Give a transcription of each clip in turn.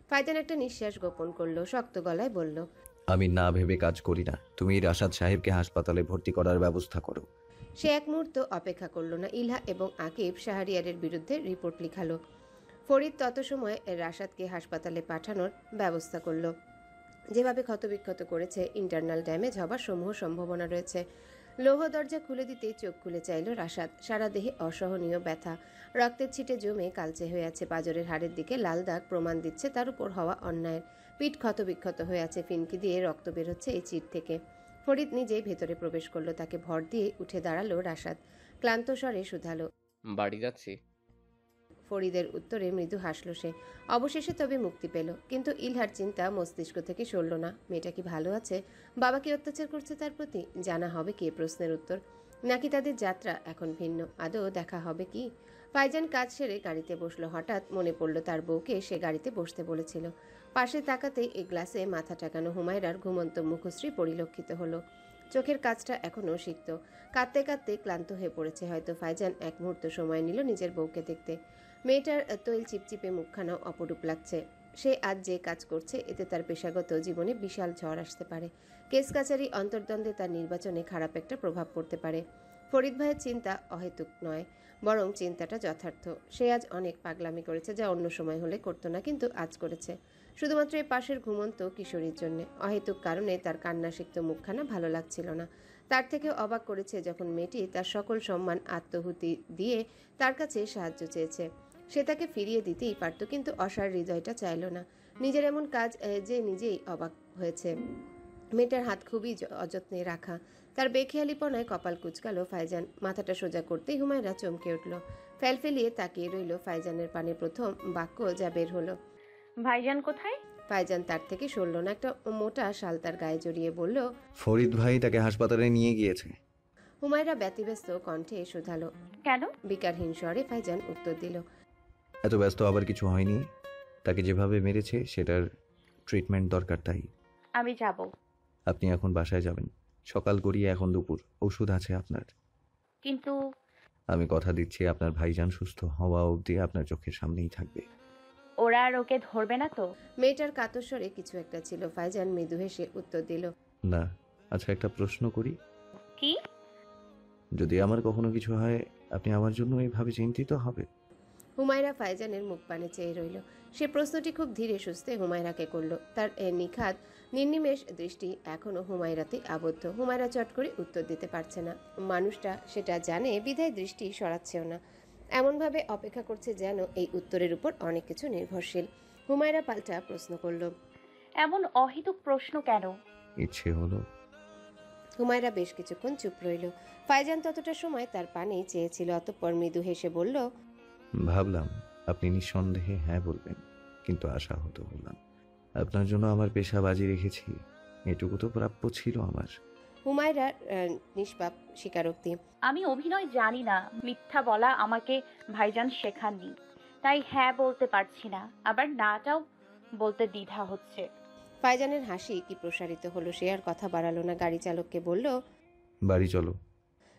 ফাইজান একটা নিঃশ্বাস গোপন করলো, শক্ত গলায় বলল, আমি না ভেবে কাজ করি না। তুমি রাশাদ সাহেবকে হাসপাতালে ভর্তি করার ব্যবস্থা করো। সে এক মুহূর্ত অপেক্ষা করলো না। ইলহা এবং আকিব শাহরিয়ারের বিরুদ্ধে রিপোর্ট লিখালো। ফরিদ তত সময় রাশাদকে হাসপাতালে পাঠানোর ব্যবস্থা করলো। যেভাবে ক্ষতবিক্ষত করেছে, ইন্টারনাল ড্যামেজ হবার সমূহ সম্ভাবনা রয়েছে। লৌহ দরজা খুলে দিতেই চোখ খুলে চাইল রাশাদ। সারা দেহে অসহনীয় ব্যথা, রক্তের ছিটে জমে কালচে হয়ে আছে। পাঁজরের হাড়ের দিকে লাল দাগ প্রমাণ দিচ্ছে তার উপর হওয়া অন্যায়ের। পিঠ ক্ষতবিক্ষত হয়ে আছে, ফিনকি দিয়ে রক্ত বের হচ্ছে এই চির থেকে। ফরিদ নিজেই ভেতরে প্রবেশ করলো। তাকে ভর দিয়ে উঠে দাঁড়ালো রাশাদ। ক্লান্ত স্বরে শুধালো, বাড়ি যাচ্ছি। ফরিদের উত্তরে মৃদু হাসল সে। অবশেষে তবে মুক্তি পেল। কিন্তু ইলহার চিন্তা মস্তিষ্ক থেকে সরল না। মেয়েটা কি ভালো আছে? বাবা কি অত্যাচার করছে তার প্রতি? জানা হবে কি প্রশ্নের উত্তর? নাকি তাদের যাত্রা এখন ভিন্ন? আদৌ দেখা হবে কি? ফাইজান কাজ সেরে গাড়িতে বসলো। হঠাৎ মনে পড়ল তার বউকে সে গাড়িতে বসতে বলেছিল। পাশে তাকাতেই এই গ্লাসে মাথা টাকানো হুমায়রার ঘুমন্ত মুখশ্রী পরিলক্ষিত হলো। চোখের কাজটা এখনও সিক্ত। কাঁদতে কাঁদতে ক্লান্ত হয়ে পড়েছে হয়তো। ফাইজান এক মুহূর্ত সময় নিল নিজের বউকে দেখতে। মেয়েটার তৈল চিপচিপে মুখখানাও অপরূপ লাগছে। সে আজ যে কাজ করছে এতে তার পেশাগত জীবনে বিশাল ঝড় আসতে পারে। কেস কাচারি অন্তর্দ্বন্দ্বে তার নির্বাচনে খারাপ একটা প্রভাব পড়তে পারে। ফরিদ ভাইয়ের চিন্তা অহেতুক নয়, বরং চিন্তাটা যথার্থ। সে আজ অনেক পাগলামি করেছে, যা অন্য সময় হলে করতো না, কিন্তু আজ করেছে শুধুমাত্র এই পাশের ঘুমন্ত কিশোরীর জন্য। অহেতুক কারণে তার কান্নাসিক্ত মুখখানা ভালো লাগছিল না। তার থেকে অবাক করেছে যখন মেয়েটি তার সকল সম্মান আত্মহুতি দিয়ে তার কাছে সাহায্য চেয়েছে। সে তাকে ফিরিয়ে দিতেই পারত, কিন্তু অসার হৃদয়টা চাইল না। নিজের এমন কাজ যে নিজেই অবাক হয়েছে। মেয়েটার হাত খুবই অযত্নে রাখা। তার বেখেয়ালিপনায় কপাল কুচকালো ফাইজান। মাথাটা সোজা করতেই হুমায়রা চমকে উঠল। ফেলফেলিয়ে তাকিয়ে রইল। ফাইজানের পানে প্রথম বাক্য যা বের হলো। ভাইজান কোথায়? ফাইজান তার থেকে সরল না। একটা মোটা শাল তার গায়ে জড়িয়ে বলল, ফরিদ ভাই তাকে হাসপাতালে নিয়ে গিয়েছে। হুমায়রা ব্যতিব্যস্ত কণ্ঠে শুধালো। কেন? বিকারহীন স্বরে ফাইজান উত্তর দিল, এত ব্যস্ত আবার কিছু হয়নি। তাকে যেভাবে মেরেছে সেটার ট্রিটমেন্ট দরকার, তাই। আমি যাব। আপনি এখন বাসায় যাবেন। সকাল গড়িয়ে এখন দুপুর। ওষুধ আছে আপনার। কিন্তু আমি কথা দিচ্ছি আপনার ভাইজান সুস্থ হওয়া অবধি আপনার চোখের সামনেই থাকবে। ওরা আর ওকে ধরবে না তো? মেয়েটার কাতস্বরে কিছু একটা ছিল। ফাইজান মৃদু হেসে উত্তর দিল, না। আচ্ছা, একটা প্রশ্ন করি। কি? যদি আমার কখনো কিছু হয়, আপনি আমার জন্য এইভাবে চিন্তিত হবে? হুমায়রা ফাইজানের মুখ পানে চেয়ে রইল। সে প্রশ্নটি খুব ধীরে সুস্থে হুমায়রাকে করল। তার নিখাত নির্নিমেষ দৃষ্টি এখনো হুমায়রাতে আবদ্ধ। হুমায়রা চট করে উত্তর দিতে পারছে না। মানুষটা সেটা জানে, বিধায় দৃষ্টি সরাচ্ছেও না। এমনভাবে অপেক্ষা করছে যেন এই উত্তরের উপর অনেক কিছু নির্ভরশীল। হুমায়রা পাল্টা প্রশ্ন করল, এমন অহেতুক প্রশ্ন কেন? ইচ্ছে হলো। হুমায়রা বেশ কিছুক্ষণ চুপ রইল। ফাইজান ততটা সময় তার পানেই চেয়েছিল। অতঃপর মৃদু হেসে বলল, ভাবলাম আপনি নিঃসন্দেহে হ্যাঁ বলবেন, কিন্তু আশাহত হলাম। আপনার জন্য আমার পেশা বাজি রেখেছি, এটুকু তো প্রাপ্য ছিল আমার। হুমায়রা নিষ্পাপ স্বীকারোক্তি। আমি অভিনয় জানি না, মিথ্যা বলা আমাকে ভাইজান শেখাননি, তাই হ্যাঁ বলতে পারছি না, আবার নাটাও বলতে দ্বিধা হচ্ছে। ফাইজানের হাসি কি প্রসারিত হলো। সে আর কথা বাড়ালো না। গাড়ি চালককে বলল, বাড়ি চলো।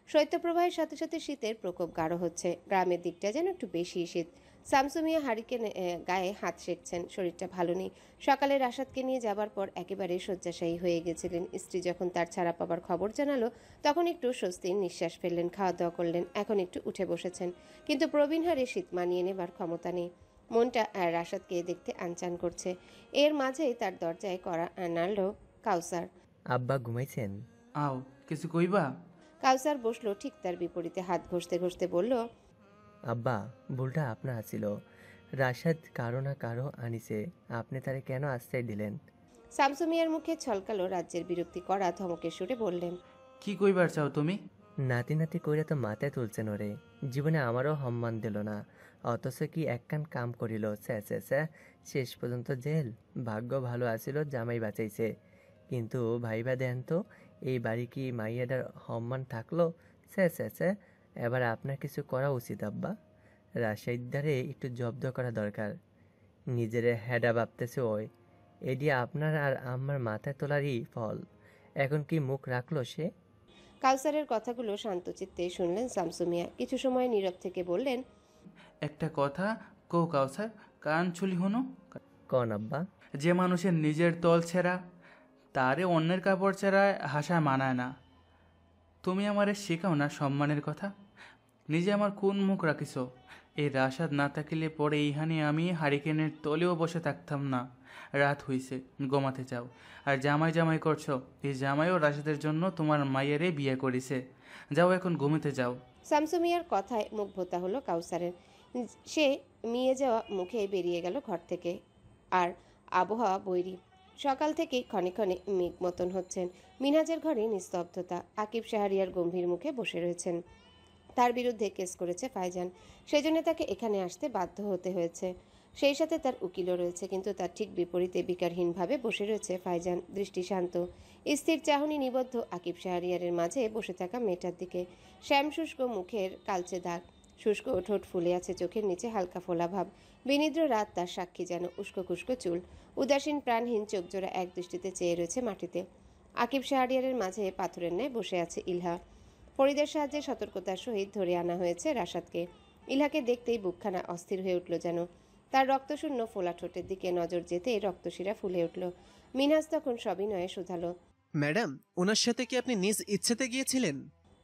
শৈত্যপ্রবাহের সাথে সাথে শীতের প্রকোপ গাঢ় হচ্ছে। গ্রামের দিকটা যেন একটু বেশি শীত। শামসু মিয়া হারিকেন গায়ে হাত সেঁকছেন। শরীরটা ভালো নেই। সকালে রাশাদকে নিয়ে যাবার পর একেবারে শয্যাশায়ী হয়ে গেছিলেন। স্ত্রী যখন তার ছাড়া পাবার খবর জানালো, তখন একটু স্বস্তির নিঃশ্বাস ফেললেন। খাওয়া দাওয়া করলেন। এখন একটু উঠে বসেছেন, কিন্তু প্রবীণ হারে শীত মানিয়ে নেবার ক্ষমতা নেই। মনটা রাশাদকে দেখতে আনচান করছে। এর মাঝেই তার দরজায় করা নাড়ল কাউসার। আব্বা ঘুমাইছেন? আও কিছু কইবা? কাউসার বসলো ঠিক তার বিপরীতে। হাত ঘষতে ঘষতে বলল, আব্বা, ভুলটা আপনার ছিল। রাশাদ কারো না কারো আনিছে, আপনি তারে কেন আশ্রয় দিলেন? শামসু মিয়ার মুখে ছলকালো রাজ্যের বিরক্তি করা ধমকের সুরে বললেন, কি কইবার চাও তুমি? নাতি নাতি কইরা তো মাথায় তুলছেন ওরে। জীবনে আমারও সম্মান দিল না, অথচ কি একখান কাম করিল। স্যা স্যা স্যা, শেষ পর্যন্ত জেল। ভাগ্য ভালো আছিল, জামাই বাঁচাইছে। কিন্তু ভাইবা দেন তো, এই বাড়ি কি মাইয়াটার সম্মান থাকলো? স্যা স্যা স্যা, এবার আপনার কিছু করা উচিত আব্বা। রাশাইদ্দারে একটু জব্দ করা দরকার। নিজের হেডা ভাবতেছে ওই, এটি আপনার আর আমার মাথায় তোলারই ফল। এখন কি মুখ রাখলো সে? কাউসারের কথাগুলো শান্তচিত্তে শুনলেন শামসু মিয়া। কিছু সময় নীরব থেকে বললেন, একটা কথা কও কাউসার, কান ছুলি হনো। কন আব্বা? যে মানুষের নিজের তল ছেঁড়া, তারে অন্যের কাপড় ছেঁড়ায় হাসা মানায় না। তুমি আমারে শেখাও না সম্মানের কথা। নিজে আমার কোন মুখ রাখিস। এই রাশাদ না থাকিলে পরে এইখানে আমি হারিকেনের তলেও বসে থাকতাম না। রাত হইছে, ঘুমাতে যাও। আর জামাই জামাই করছো, এই জামাইও রাশাদের জন্য তোমার মায়েরে বিয়ে করেছে। যাও এখন ঘুমিতে যাও। শামসু মিয়ার কথায় মুখ ভোতা হলো কাউসারের। সে মিয়ে যাওয়া মুখে বেরিয়ে গেল ঘর থেকে। আর আবহাওয়া বৈরী। সকাল থেকেই ক্ষণে ক্ষণে মেঘ মতন হচ্ছেন। মিনহাজের ঘরে নিস্তব্ধতা। আকিব শাহরিয়ার গম্ভীর মুখে বসে রয়েছেন। তার বিরুদ্ধে কেস করেছে ফাইজান, সেজন্য তাকে এখানে আসতে বাধ্য হতে হয়েছে। সেই সাথে তার উকিলও রয়েছে, কিন্তু তার ঠিক বিপরীতে বিকারহীনভাবে বসে রয়েছে ফাইজান, দৃষ্টি শান্ত, স্থির চাহনি নিবদ্ধ আকিব শাহরিয়ারের মাঝে বসে থাকা মেয়েটার দিকে। শ্যামশুষ্ক মুখের কালচে দাগ, শুষ্ক ঠোঁট ফুলে আছে, চোখের নিচে হালকা ফোলা ভাব। বিনিদ্র রাত তার সাক্ষী, যেন উস্কো খুস্কো চুল, উদাসীন প্রাণহীন চোখ জোড়া এক দৃষ্টিতে চেয়ে রয়েছে মাটিতে। আকিব শাহরিয়ারের মাঝে পাথরের ন্যায় বসে আছে ইলহা। ফরিদের সাহায্যে সতর্কতার সহিত ধরে আনা হয়েছে রাশাদকে। ইলহাকে দেখতেই বুকখানা অস্থির হয়ে উঠল যেন। তার রক্তশূন্য ফোলা ঠোঁটের দিকে নজর যেতেই রক্তশিরা ফুলে উঠল। মিনহাজ তখন সবিনয়ে শুধালো, ম্যাডাম, ওনার সাথে কি আপনি নিজ ইচ্ছেতে গিয়েছিলেন?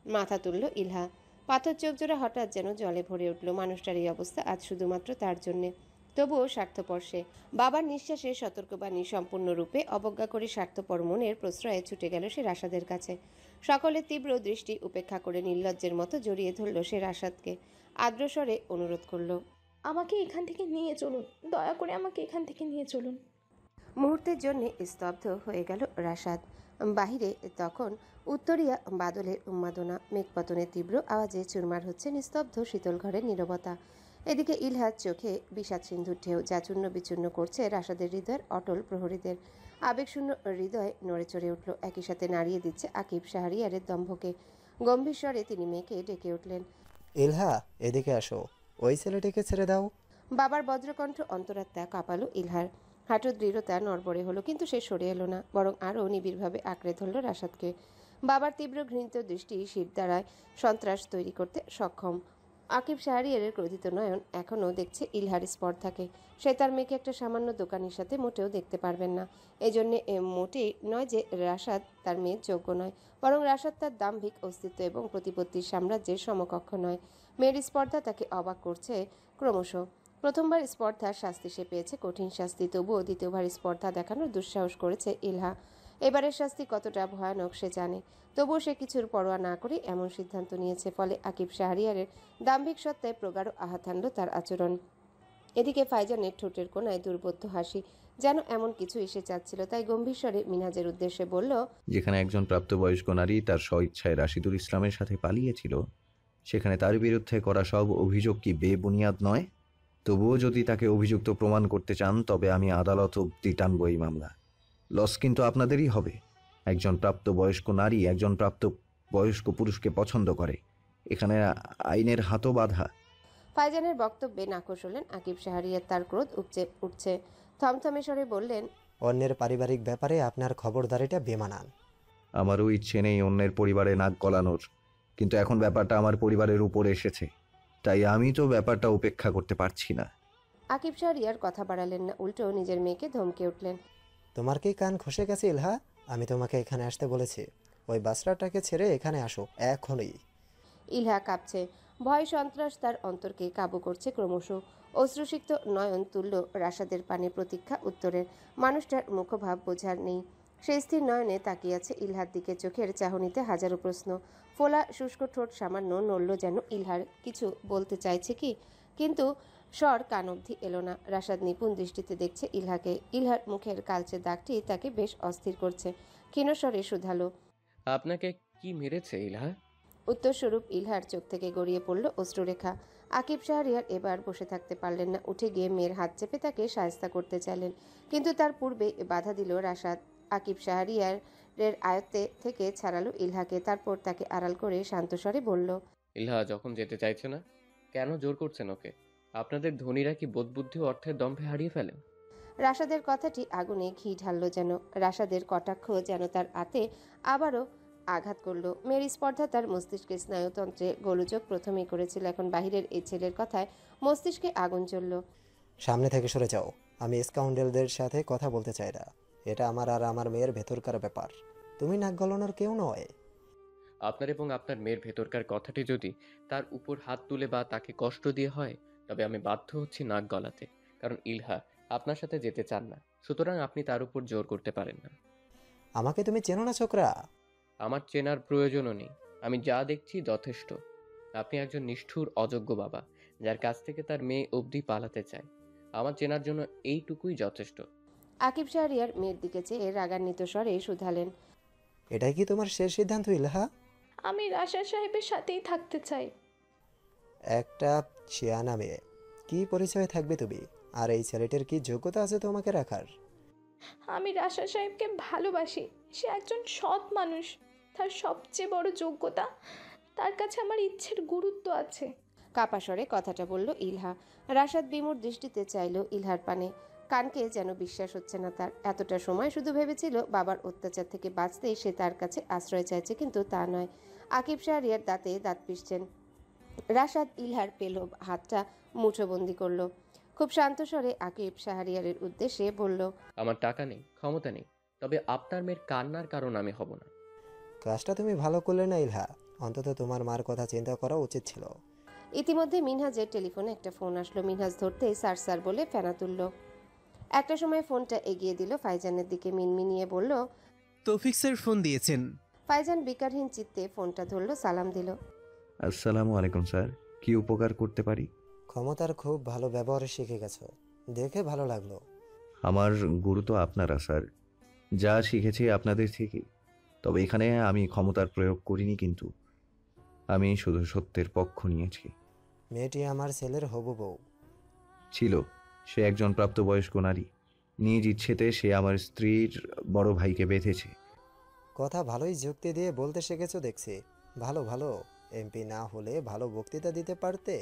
মাথা তুলল ইলহা। পাথর চোখ জোড়া হঠাৎ যেন জলে ভরে উঠল। মানুষটার এই অবস্থা আজ শুধুমাত্র তার জন্যে। তবুও স্বার্থপর সে। বাবার নিঃশ্বাসের সতর্কবাণী সম্পূর্ণরূপে অবজ্ঞা করে স্বার্থপর মনের প্রশ্রয়ে ছুটে গেল সে রাশাদের কাছে। সকলের তীব্র দৃষ্টি উপেক্ষা করে নির্লজ্জের মতো জড়িয়ে ধরল সে রাশাদকে। আদ্রস্বরে অনুরোধ করল, আমাকে এখান থেকে নিয়ে চলুন, দয়া করে আমাকে এখান থেকে নিয়ে চলুন। মুহূর্তের জন্য স্তব্ধ হয়ে গেল রাশাদ। বাহিরে তখন উত্তরিয়া বাদলের উন্মাদনা, মেঘপতনের তীব্র আওয়াজে চুরমার হচ্ছে নিস্তব্ধ শীতল ঘরের নীরবতা। এদিকে ইলহার চোখে বিষাদ সিন্ধুর ঢেউ, যা চূর্ণ বিচূর্ণ করছে রাশাদের হৃদয়ের অটল প্রহরীদের। আবেগশূন্য হৃদয় নড়ে চড়ে উঠল, একই সাথে নাড়িয়ে দিচ্ছে আকিব শাহরিয়ারের দম্ভকে। গম্ভীর স্বরে তিনি মেয়েকে ডেকে উঠলেন, ইলহা, এদিকে আসো। ওই ছেলেটিকে ছেড়ে দাও। বাবার বজ্রকণ্ঠ অন্তরাত্মা কাঁপালো ইলহার। হাঁটুর দৃঢ়তা নড়বড়ে হলো, কিন্তু সে সরে এলো না, বরং আরও নিবিড়ভাবে আঁকড়ে ধরল রাশাদকে। বাবার তীব্র ঘৃণিত দৃষ্টি শির দ্বারায় সন্ত্রাস তৈরি করতে সক্ষম। আকিব শাহরিয়ারের ক্রোধিত নয়ন এখনও দেখছে ইলহার স্পর্ধাকে। সে তার মেয়েকে একটা সামান্য দোকানির সাথে মোটেও দেখতে পারবেন না। এই জন্যে মোটেই নয় যে রাশাদ তার মেয়ের যোগ্য নয়, বরং রাশাদ তার দাম্ভিক অস্তিত্ব এবং প্রতিপত্তির সাম্রাজ্যের সমকক্ষ নয়। মেয়ের স্পর্ধা তাকে অবাক করছে ক্রমশ। প্রথমবার স্পর্ধার শাস্তি সে পেয়েছে, কঠিন শাস্তি, তবুও দ্বিতীয়বার স্পর্ধা দেখানোর দুঃসাহস করেছে ইলহা। এবারের শাস্তি কতটা ভয়ানক সে জানে, তবুও সে কিছুর পরোয়া না করে এমন সিদ্ধান্ত নিয়েছে। ফলে আকিব শাহরিয়ারের দাম্ভিক সত্তায় প্রগাঢ় আঘাত হানল তার আচরণ। এদিকে ফাইজানের ঠোঁটের কোণায় দুর্বোধ্য হাসি, যেন এমন কিছু এসে যাচ্ছিল। তাই গম্ভীর স্বরে মিনহাজের উদ্দেশ্যে বলল, যেখানে একজন প্রাপ্তবয়স্ক নারী তার স্বইচ্ছায় রাশিদুল ইসলামের সাথে পালিয়েছিল, সেখানে তার বিরুদ্ধে করা সব অভিযোগ কি বেবুনিয়াদ নয়? তবুও যদি তাকে অভিযুক্ত প্রমাণ করতে চান, তবে আমি আদালত অব্দি টানব এই মামলা। লস কিন্তু আপনাদেরই হবে। একজন প্রাপ্তবয়স্ক নারী একজন প্রাপ্তবয়স্ক পুরুষকে পছন্দ করে, এখানে আইনের হাতও বাঁধা। ফাইজানের বক্তব্যে নাখোশ হলেন আকিব শাহরিয়ার। তার ক্রোধ উপচে উঠছে। থমথমে স্বরে বললেন, অন্যের পারিবারিক ব্যাপারে আপনার খবরদারিটা বেমানান। আমারও ইচ্ছে নেই অন্যের পরিবারে নাক গলানোর, কিন্তু এখন ব্যাপারটা আমার পরিবারের উপর এসেছে, তাই আমি তো ব্যাপারটা উপেক্ষা করতে পারছি না। আকিব শাহরিয়ার কথা বাড়ালেন না, উল্টো নিজের মেয়েকে ধমকে উঠলেন, তোমার কি কান খসে গেছে ইলহা? আমি তোমাকে এখানে আসতে বলেছি। ওই বাসরাটাকে ছেড়ে এখানে আসো এখনই। ইলহা কাঁপছে। ভয় সন্ত্রাস তার অন্তরকে কাবু করছে ক্রমশ। অশ্রুসিক্ত নয়ন তুল্য রাশাদের পানে প্রতীক্ষা উত্তরের। মানুষটার মুখভাব বোঝার নেই। সে স্থির নয়নে তাকিয়ে আছে ইলহার দিকে, চোখের চাহনিতে হাজারো প্রশ্ন। ফোলা শুষ্ক ঠোঁট সামান্য নড়ল যেন ইলহার কিছু বলতে চাইছে কি, কিন্তু স্বর কান অবধি এলো না। রাশাদ নিপুণ দৃষ্টিতে দেখছে ইলহাকে। ইলহার মুখের কালচে দাগটি তাকে বেশ অস্থির করছে। ক্ষীণস্বরে শুধালো, আপনাকে কি মেরেছে ইলহা? উত্তরস্বরূপ ইলহার চোখ থেকে গড়িয়ে পড়ল অশ্রুরেখা। আকিব শাহরিয়ার এবার বসে থাকতে পারলেন না। উঠে গিয়ে মেয়ের হাত চেপে তাকে সায়স্তা করতে চাইলেন, কিন্তু তার পূর্বে বাধা দিল রাশাদ। আকিব শাহরিয়ারের আয়ত্তে থেকে ছাড়ালো ইলহাকে, তারপর তাকে আড়াল করে শান্তস্বরে বলল, ইলহা যখন যেতে চাইছে না, কেন জোর করছেন ওকে? আপনাদের ধনীরা কি বোধবুদ্ধি ও অর্থের দম্ভে হারিয়ে ফেলেন? রাশাদের কথাটি আগুনে ঘি ঢালল যেন। রাশাদের কটাক্ষ যেন তার আতে আবারও আঘাত করলো। মেয়ের স্পর্ধা তার মস্তিষ্কে স্নায়ুতন্ত্রে গোলযোগ প্রথমেই করেছিল, এখন বাহিরের এই ছেলের কথায় মস্তিষ্কে আগুন জ্বলল। সামনে থেকে সরে যাও। আমি স্কাউন্ডেলদের সাথে কথা বলতে চাই না। এটা আমার আর আমার মেয়ের ভেতরকার ব্যাপার। তুমি নাক গলানোর কেউ নয়। আপনার এবং আপনার মেয়ের ভেতরকার কথাটি যদি তার উপর হাত তুলে বা তাকে কষ্ট দিয়ে হয়, তবে আমি বাধ্য হচ্ছি নাক গলাতে, কারণ ইলহা আপনার সাথে যেতে চান না, সুতরাং আপনি তার উপর জোর করতে পারেন না। আমাকে তুমি চেনো না ছোকরা? আমার চেনার প্রয়োজনও নেই, আমি যা দেখছি যথেষ্ট। আপনি একজন নিষ্ঠুর অযোগ্য বাবা, যার কাছ থেকে তার মেয়ে অবধি পালাতে চায়। আমার চেনার জন্য এইটুকুই যথেষ্ট। আকিব শাহরিয়ার মেয়ের দিকে চেয়ে রাগান্বিত স্বরে শুধালেন, এটাই কি তোমার শেষ সিদ্ধান্ত ইলহা? আমি রাশা সাহেবের সাথেই থাকতে চাই। একটা শিয়ানা মেয়ে, কি পরিচয় থাকবে তুমি? আর এই ছেলেটার কি যোগ্যতা আছে তোমাকে রাখার? আমি রাশা সাহেবকে ভালোবাসি। সে একজন সৎ মানুষ। তার সবচেয়ে বড় যোগ্যতা, তার কাছে আমার ইচ্ছের গুরুত্ব আছে। কাপা স্বরে কথাটা বলল ইলহা। রাশাদ বিমূঢ় দৃষ্টিতে চাইল ইলহার পানে। কানকে যেন বিশ্বাস হচ্ছে না তার। এতটা সময় শুধু ভেবেছিল বাবার অত্যাচার থেকে বাঁচতেই সে তার কাছে আশ্রয় চাইছে, কিন্তু তা নয়। আকিব শাহরিয়ার দাঁতে দাঁত পিষছেন। রাশাদ ইলহার পেল হাতটা মুঠোবন্দি করলো। খুব শান্ত স্বরে আকিব শাহরিয়ারের উদ্দেশ্যে বলল, আমার টাকা নেই, ক্ষমতা নেই, তবে আপনার মেয়ের কান্নার কারণ আমি হব না। কাজটা তুমি ভালো করলে না ইলহা। অন্তত তোমার মার কথা চিন্তা করা উচিত ছিল। ইতিমধ্যে মিনহাজের টেলিফোনে একটা ফোন আসলো। মিনহাজ ধরতেই স্যার স্যার বলে ফেনা তুলল। একটা সময় ফোনটা এগিয়ে দিল ফাইজানের দিকে, মিনমিনিয়ে বলল, তৌফিক স্যার ফোন দিয়েছেন। ফাইজান বিকারহীন চিত্তে ফোনটা ধরল, সালাম দিল। আসসালামু আলাইকুম স্যার, কি উপকার করতে পারি? ক্ষমতার খুব ভালো ব্যবহার শিখে গেছো, দেখে ভালো লাগলো। আমার গুরু তো আপনারা স্যার, যা শিখেছি আপনাদের থেকে। তবে এখানে আমি ক্ষমতার প্রয়োগ করিনি, কিন্তু আমি শুধু সত্যের পক্ষ নিয়েছি। মেয়েটি আমার ছেলের হবু বউ। ছিল, সে একজন প্রাপ্তবয়স্ক নারী। নিজ ইচ্ছেতে সে আমার স্ত্রীর বড় ভাইকে বেঁধেছে। কথা ভালোই যুক্তি দিয়ে বলতে শিখেছো দেখছি। ভালো ভালো। এমপি না হলে ভালো বক্তৃতা দিতে পারতে।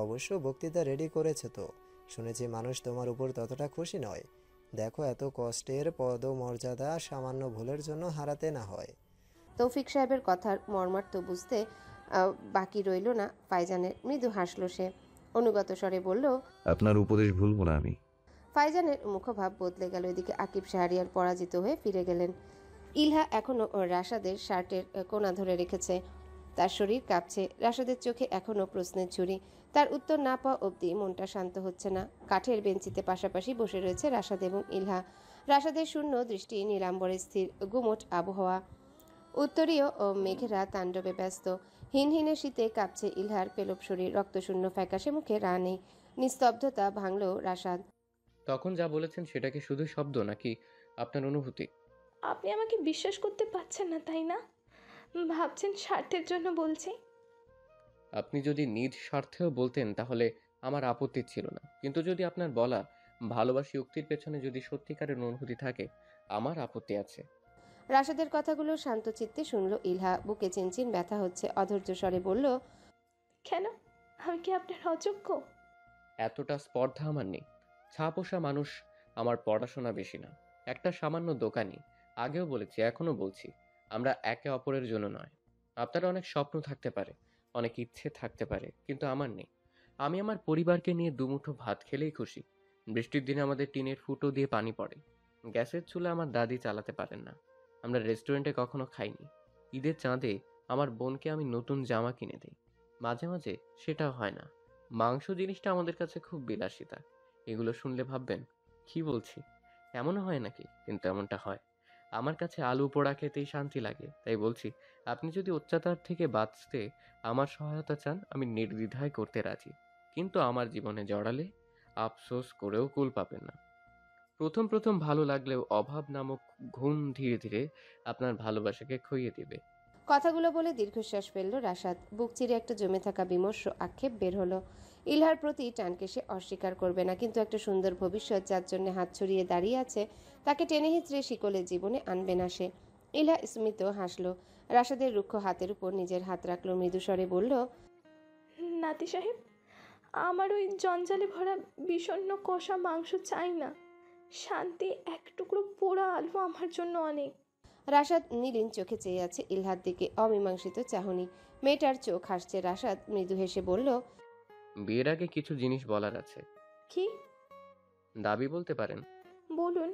অবশ্য বক্তৃতা রেডি করেছে তো। শুনেছি মানুষ তোমার উপর ততটা খুশি নয়। দেখো, এত কষ্টের পদমর্যাদা সামান্য ভুলের জন্য হারাতে না হয়। তৌফিক সাহেবের কথার মর্মার্থ বুঝতে বাকি রইল না ফাইজানের। মৃদু হাসল সে, অনুগত স্বরে বলল, আপনার উপদেশ ভুলব না আমি। ফাইজানের মুখভাব বদলে গেল। এদিকে আকিব শাহরিয়ার পরাজিত হয়ে ফিরে গেলেন। ইলহা এখনো রাশাদের শার্টের কোনা ধরে রেখেছে। তার শরীর কাঁপছে। রাশাদের চোখে এখনো প্রশ্নের ঝুড়ি। তার উত্তর না পাওয়া অবধি মনটা শান্ত হচ্ছে না। কাঠের বেঞ্চিতে পাশাপাশি বসে রয়েছে রাশাদ এবং ইলহা। রাশাদের শূন্য দৃষ্টি, নীলাম্বরে স্থির গুমোট আবহাওয়া। উত্তরীয় ও মেঘেরা তাণ্ডবে ব্যস্ত। হিনহিনে শীতে কাঁপছে ইলহার পেলব শরীর। রক্তশূন্য ফ্যাকাশে মুখে রা নেই। নিস্তব্ধতা ভাঙল রাশাদ। তখন যা বলেছেন সেটা কি শুধু শব্দ, নাকি আপনার অনুভূতি? আপনি আমাকে বিশ্বাস করতে পারছেন না, তাই না? ভাবছেন স্বার্থের জন্য বলছি। আপনি যদি নিজ স্বার্থেও বলতেন তাহলে আমার আপত্তি ছিল না, কিন্তু যদি আপনার বলা ভালোবাসি উক্তির পেছনে যদি সত্যিকারের অনুভূতি থাকে, আমার আপত্তি আছে। রাশাদের কথাগুলো শান্ত চিত্তে শুনল ইলহা। বুকে চিনচিন ব্যথা হচ্ছে। অধৈর্য স্বরে বলল, কেন? আমি কি আপনার অযোগ্য? এতটা স্পর্ধা আমার নেই। ছাপোষা মানুষ আমার পড়াশোনা বেশি না, একটা সামান্য দোকানি। আগেও বলেছি, এখনো বলছি, আমরা একে অপরের জন্য নয়। আপনার অনেক স্বপ্ন থাকতে পারে, অনেক ইচ্ছে থাকতে পারে, কিন্তু আমার নেই। আমি আমার পরিবারকে নিয়ে দুমুঠো ভাত খেলেই খুশি। বৃষ্টির দিনে আমাদের টিনের ফুটো দিয়ে পানি পড়ে। গ্যাসের চুলা আমার দাদি চালাতে পারেন না। আমরা রেস্টুরেন্টে কখনো খাইনি। ঈদের চাঁদে আমার বোনকে আমি নতুন জামা কিনে দিই। মাঝে মাঝে সেটাও হয় না। মাংস জিনিসটা আমাদের কাছে খুব বিলাসিতা। এগুলো শুনলে ভাববেন কি বলছি, এমনও হয় নাকি, কিন্তু এমনটা হয়। আমার কাছে আলু পোড়া খেতেই শান্তি লাগে। তাই বলছি, আপনি যদি অত্যাচার থেকে বাঁচতে আমার সহায়তা চান, আমি নির্দ্বিধায় করতে রাজি। কিন্তু আমার জীবনে জড়ালে আফসোস করেও কুল পাবেন না। প্রথম প্রথম ভালো লাগলেও অভাব নামক ঘুম ধীরে ধীরে আপনার ভালোবাসাকে খইয়ে দিবে। কথাগুলো বলে দীর্ঘশ্বাস ফেলল রাশাদ। বুক চিরে একটা জমে থাকা বিমর্ষ আক্ষেপ বের হলো। ইলহার প্রতি টানকে সে অস্বীকার করবে না, কিন্তু একটা সুন্দর ভবিষ্যৎ যার জন্য হাত ছড়িয়ে দাঁড়িয়ে আছে, তাকে টেনে হিঁচড়ে শিকলে জীবনে আনবে না সে। ইলহা স্মিত হাসল। রাশাদের রুক্ষ হাতের উপর নিজের হাত রাখলো, মৃদুস্বরে বলল, নাতি সাহেব, আমার ওই জঞ্জালে ভরা বিষণ্ণ কষা মাংস চাই না। শান্তি এক টুকরো পোড়া আলু আমার জন্য অনেক। রাশাদ নীলিন চোখে চেয়ে আছে ইলহার দিকে, অমীমাংসিত চাহনি। মেয়েটার চোখ হাসছে। রাশাদ মৃদু হেসে বলল, বিয়ের আগে কিছু জিনিস বলার আছে। কি? দাবি বলতে পারেন। বলুন।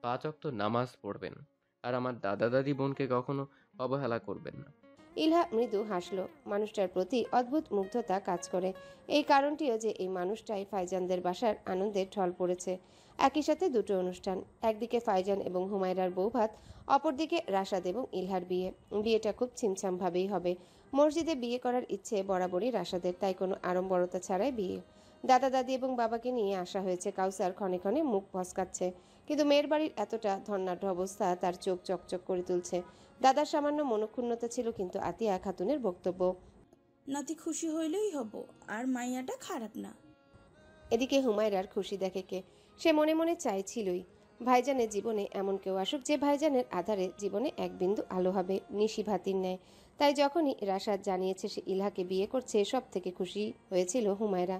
5 ওয়াক্ত নামাজ পড়বেন আর আমার দাদা দাদি বোনকে কখনো অবহেলা করবেন না। ইলহা মৃদু হাসল। মানুষটার প্রতি অদ্ভুত মুগ্ধতা কাজ করে। এই কারণটিও যে এই মানুষটাই ফাইজানদের বাসার আনন্দের ঢল পড়েছে। একই সাথে দুটো অনুষ্ঠান, একদিকে ফাইজান এবং হুমায়রার বৌভাত, অপরদিকে রাশাদ এবং ইলহার বিয়ে। বিয়েটা খুব ছিমছামভাবেই হবে। মসজিদে বিয়ে করার ইচ্ছে বরাবরই রাশাদের, তাই কোনো আড়ম্বরতা ছাড়াই বিয়ে। দাদা দাদি এবং বাবাকে নিয়ে আসা হয়েছে। কাউসার ক্ষণে ক্ষণে মুখ ফসকাচ্ছে, কিন্তু মেয়ের বাড়ির এতটা ধন্যাঢ্য অবস্থা তার চোখ চকচক করে তুলছে। দাদার সামান্য মনক্ষুণ্ণতা ছিল, কিন্তু আতিয়া খাতুনের বক্তব্য, নাতি খুশি হইলেই হব, আর মাইয়াটা খারাপ না। এদিকে হুমায়রার খুশি দেখে কে? সে মনে মনে চাইছিলই ভাইজানের জীবনে এমন কেউ আসুক যে ভাইজানের আধারে জীবনে এক বিন্দু আলো হবে, নিশি ভাতির ন্যায়। তাই যখনই রাশাদ জানিয়েছে সে ইলহাকে বিয়ে করছে, সব থেকে খুশি হয়েছিল হুমায়রা।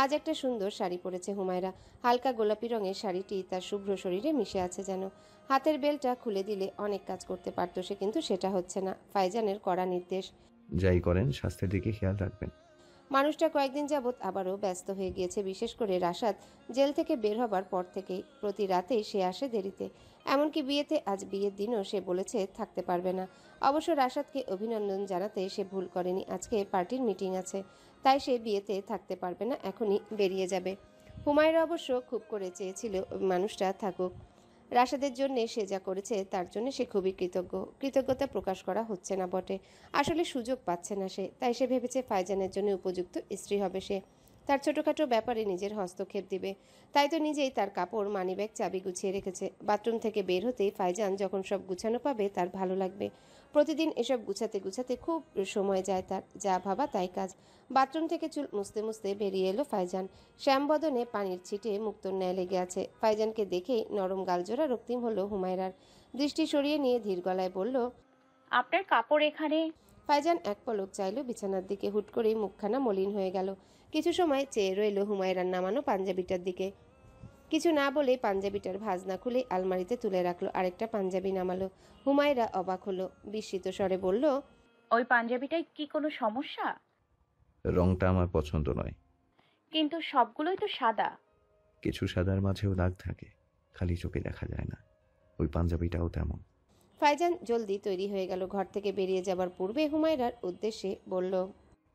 আজ একটা সুন্দর শাড়ি পরেছে হুমায়রা। হালকা গোলাপি রঙের শাড়িটি তার শুভ্র শরীরে মিশে আছে যেন। হাতের বেলটা খুলে দিলে অনেক কাজ করতে পারত সে, কিন্তু সেটা হচ্ছে না। ফাইজানের কড়া নির্দেশ, যাই করেন স্বাস্থ্যের দিকে খেয়াল রাখবেন। মানুষটা কয়েকদিন যাবৎ আবারও ব্যস্ত হয়ে গিয়েছে, বিশেষ করে রাশাদ জেল থেকে বের হবার পর থেকেই। প্রতি রাতেই সে আসে দেরিতে, এমনকি বিয়েতে। আজ বিয়ের দিনও সে বলেছে থাকতে পারবে না। অবশ্য রাশাদকে অভিনন্দন জানাতে সে ভুল করেনি। আজকে পার্টির মিটিং আছে, তাই সে বিয়েতে থাকতে পারবে না, এখনই বেরিয়ে যাবে। হুমায়রা অবশ্য খুব করে চেয়েছিল মানুষটা থাকুক। রাশাদের জন্য সে যা করেছে তার জন্য সে খুবই কৃতজ্ঞ। কৃতজ্ঞতা প্রকাশ করা হচ্ছে না বটে, আসলে সুযোগ পাচ্ছে না সে। তাই সে ভেবেছে ফাইজানের জন্য উপযুক্ত স্ত্রী হবে সে, তার ছোটোখাটো ব্যাপারে নিজের হস্তক্ষেপ দিবে। তাই তো নিজেই তার কাপড়, মানিব্যাগ, চাবি গুছিয়ে রেখেছে। বাথরুম থেকে বের হতেই ফাইজান যখন সব গুছানো পাবে তার ভালো লাগবে। প্রতিদিন এসব গুছাতে গুছাতে খুব সময় যায় তার, যা ভাবা তাই কাজ। বাথরুম থেকে চুল মুছতে মুছতে বেরিয়ে এলো ফাইজান। শ্যামবদনে পানির ছিটে মুক্তোর ন্যায় লেগে আছে। ফাইজানকে দেখেই নরম গালজোড়া রক্তিম হলো হুমায়রার। দৃষ্টি সরিয়ে নিয়ে ধীর গলায় বলল, আপনার কাপড় এখানে। ফাইজান এক পলক চাইল বিছানার দিকে। হুট করেই মুখখানা মলিন হয়ে গেল। কিছু সময় চেয়ে রইল হুমায়রার নামানো পাঞ্জাবিটার দিকে। কিছু না বলে পাঞ্জাবিটার ভাঁজ না খুলে আলমারিতে তুলে রাখলো। আরেকটা পাঞ্জাবি নামালো। হুমায়রা অবাক হলো, বিস্মিত স্বরে বলল, ওই পাঞ্জাবিটায় কি কোনো সমস্যা? রংটা আমার পছন্দ নয়। কিন্তু সবগুলোই তো সাদা। কিছু সাদার মাঝেও দাগ থাকে, খালি চোখে দেখা যায় না। ওই পাঞ্জাবিটাও তেমন। ফাইজান জলদি তৈরি হয়ে গেল। ঘর থেকে বেরিয়ে যাবার পূর্বে হুমায়রার উদ্দেশ্যে বলল,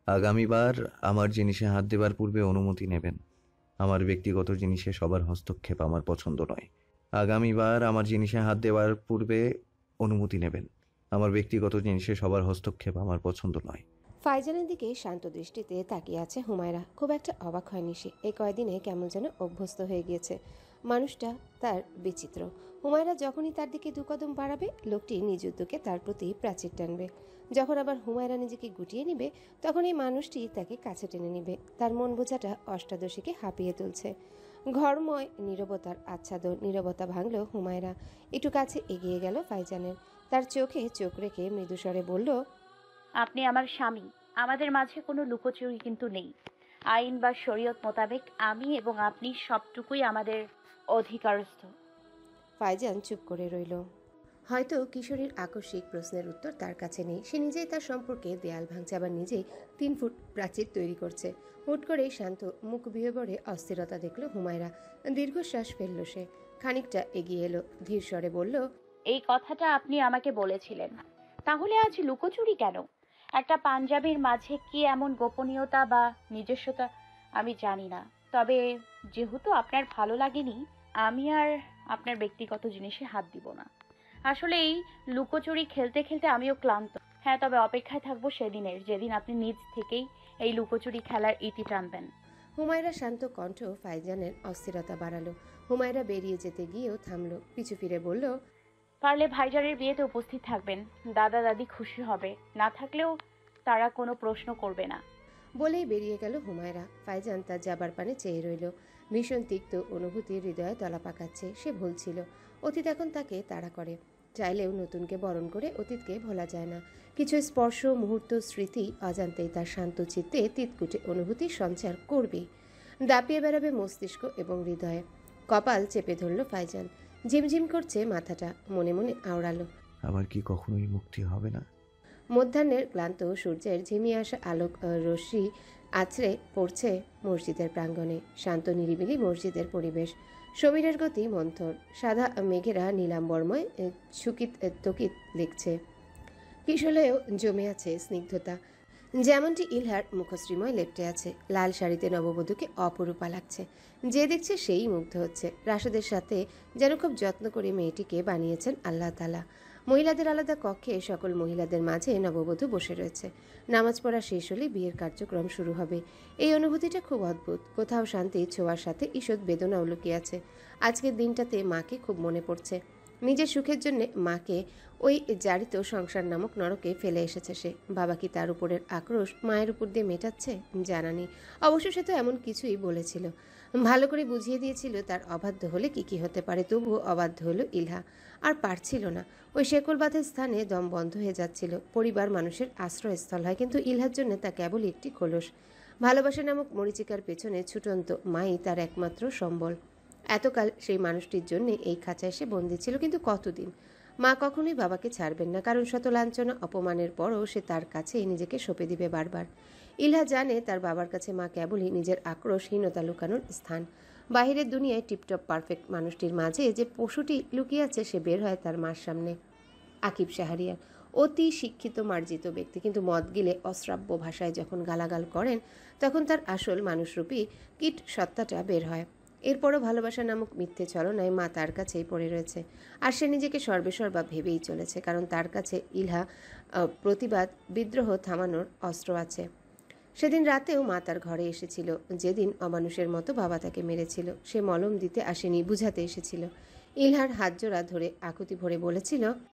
আগামীবার আমার জিনিসে হাত দেবার পূর্বে অনুমতি নেবেন। আমার ব্যক্তিগত জিনিসে সবার হস্তক্ষেপ আমার পছন্দ নয়। আগামীবার আমার জিনিসে হাত দেওয়ার পূর্বে অনুমতি নেবেন। আমার ব্যক্তিগত জিনিসে সবার হস্তক্ষেপ আমার পছন্দ নয়। ফাইজানের দিকে শান্ত দৃষ্টিতে তাকিয়ে আছে হুমায়রা। খুব একটা অবাক হয়নি সে। এই কয়দিনে কেমন যেন অভ্যস্ত হয়ে গিয়েছে। মানুষটা তার বিচিত্র। হুমায়রা যখনই তার দিকে দু কদম বাড়াবে, লোকটি নিজ উদ্যোগে তার প্রতি প্রাচীর টানবে। যখন আবার হুমায়রা নিজেকে গুটিয়ে নিবে, তখন এই মানুষটি তাকে কাছে টেনে নিবে। তার মন বোঝাটা অষ্টাদশীকে হাঁপিয়ে তুলছে। ঘরময় নীরবতার আচ্ছাদন। নীরবতা ভাঙল হুমায়রা। একটু কাছে এগিয়ে গেল ফাইজানের। তার চোখে চোখ রেখে মৃদুস্বরে বলল, আপনি আমার স্বামী। আমাদের মাঝে কোনো লুকোচুরি কিন্তু নেই। আইন বা শরীয়ত মোতাবেক আমি এবং আপনি সবটুকুই আমাদের অধিকারস্থ। ফাইজান চুপ করে রইল। হয়তো কিশোরীর আকস্মিক প্রশ্নের উত্তর তার কাছে নেই। সে নিজেই তার সম্পর্কে দেয়াল ভাঙছে, আবার নিজেই 3 ফুট প্রাচীর তৈরি করছে। হুট করে শান্ত মুখ বিহবরে অস্থিরতা দেখল হুমায়রা। দীর্ঘশ্বাস ফেলল সে। খানিকটা এগিয়ে এলো, ধীর স্বরে বলল, এই কথাটা আপনি আমাকে বলেছিলেন, তাহলে আজ লুকোচুরি কেন? একটা পাঞ্জাবির মাঝে কি এমন গোপনীয়তা বা নিজস্বতা আমি জানি না। তবে যেহেতু আপনার ভালো লাগেনি, আমি আর আপনার ব্যক্তিগত জিনিসে হাত দিব না। আসলে এই লুকোচুরি খেলতে খেলতে আমিও ক্লান্ত। হ্যাঁ, তবে অপেক্ষায় থাকবো সেদিনের, যেদিন আপনি নিজ থেকেই এই লুকোচুরি খেলার ইতি টানবেন। হুমায়রা শান্ত কণ্ঠ ফাইজানের অস্থিরতা বাড়ালো। হুমায়রা বেরিয়ে যেতে গিয়েও থামলো, পিছু ফিরে বলল, পারলে ভাইজানের বিয়েতে উপস্থিত থাকবেন। দাদা দাদি খুশি হবে, না থাকলেও তারা কোনো প্রশ্ন করবে না। বলেই বেরিয়ে গেল হুমায়রা। ফাইজান তার যাবার পানে চেয়ে রইল। ভীষণ তিক্ত অনুভূতি হৃদয়ে তলা পাকাচ্ছে। সে ভুল ছিল। অতীত এখন তাকে তাড়া করে। চাইলেও নতুনকে বরণ করে অতীতকে ভোলা যায় না। কিছু স্পর্শ, মুহূর্ত, স্মৃতি অজান্তেই তার শান্ত চিত্তে তিতকুটে অনুভূতি সঞ্চার করবে। দাপিয়ে বেড়াবে মস্তিষ্ক এবং হৃদয়ে। কপাল চেপে ধরল ফাইজান। ঝিমঝিম করছে মাথাটা। মনে মনে আওড়ালো, আমার কি কখনোই মুক্তি হবে না? মধ্যাহ্নের ক্লান্ত সূর্যের ঝিমিয়ে আসা আলোক রশ্মি আছড়ে পড়ছে মসজিদের প্রাঙ্গণে। শান্ত নিরিবিলি মসজিদের পরিবেশ। সমীরের গতি মন্থর। সাদা মেঘেরা নীলাম্বরময় ছুকিত তকিত লিখছে। কিশলেও জমে আছে স্নিগ্ধতা। যেমনটি ইলহার মুখশ্রীময় লেপ্টে আছে। লাল শাড়িতে নববধূকে অপরূপা লাগছে। যে দেখছে সেই মুগ্ধ হচ্ছে। রাশেদের সাথে যেন খুব যত্ন করে মেয়েটিকে বানিয়েছেন আল্লাহ তাআলা। মহিলাদের আলাদা কক্ষে সকল মহিলাদের মাঝে নববধূ বসে রয়েছে। নামাজ পড়া শেষ হলে বিয়ের কার্যক্রম শুরু হবে। এই অনুভূতিটা খুব অদ্ভুত। কোথাও শান্তি ছোঁয়ার সাথে ঈষৎ বেদনাও লুকিয়ে আছে। আজকের দিনটাতে মাকে খুব মনে পড়ছে। নিজের সুখের জন্য মাকে ওই জারিত সংসার নামক নরকে ফেলে এসেছে সে। বাবা কি তার উপরের আক্রোশ মায়ের উপর দিয়ে মেটাচ্ছে? জানা নেই। অবশ্য সে তো এমন কিছুই বলেছিল, ভালো করে বুঝিয়ে দিয়েছিল তার অবাধ্য হলে কি কি হতে পারে। তবুও অবাধ্য হলো ইলহা। আর পারছিল না। ওই শেকল বাঁধের স্থানে দম বন্ধ হয়ে যাচ্ছিল। পরিবার মানুষের আশ্রয়স্থল হয়, কিন্তু ইলহার জন্য তা কেবল একটি খোলস। ভালোবাসা নামক মরিচিকার পেছনে ছুটন্ত মাই তার একমাত্র সম্বল। এতকাল সেই মানুষটির জন্য এই খাঁচায় সে বন্দী ছিল, কিন্তু কতদিন? মা কখনোই বাবাকে ছাড়বেন না, কারণ শত লাঞ্ছনা অপমানের পরও সে তার কাছে নিজেকে সঁপে দিবে বারবার। ইলহা জানে তার বাবার কাছে মা কেবলই নিজের আক্রোশহীনতা লুকানোর স্থান। বাহিরের দুনিয়ায় টিপটপ পারফেক্ট মানুষটির মাঝে যে পশুটি লুকিয়ে আছে সে বের হয় তার মার সামনে। আকিব শাহরিয়ার অতি শিক্ষিত মার্জিত ব্যক্তি, কিন্তু মদ গিলে অশ্রাব্য ভাষায় যখন গালাগাল করেন তখন তার আসল মানুষরূপী কীট সত্তাটা বের হয়। এরপরও ভালোবাসা নামক মিথ্যে ছলনায় মা তার কাছেই পড়ে রয়েছে। আর সে নিজেকে সর্বেসর্বা ভেবেই চলেছে, কারণ তার কাছে ইলহা প্রতিবাদ বিদ্রোহ থামানোর অস্ত্র আছে। সেদিন রাতেও মা তার ঘরে এসেছিল, যেদিন অমানুষের মতো বাবা তাকে মেরেছিল। সে মলম দিতে আসেনি, বুঝাতে এসেছিল। ইলহার হাত জোড়া ধরে আকুতি ভরে বলেছিল,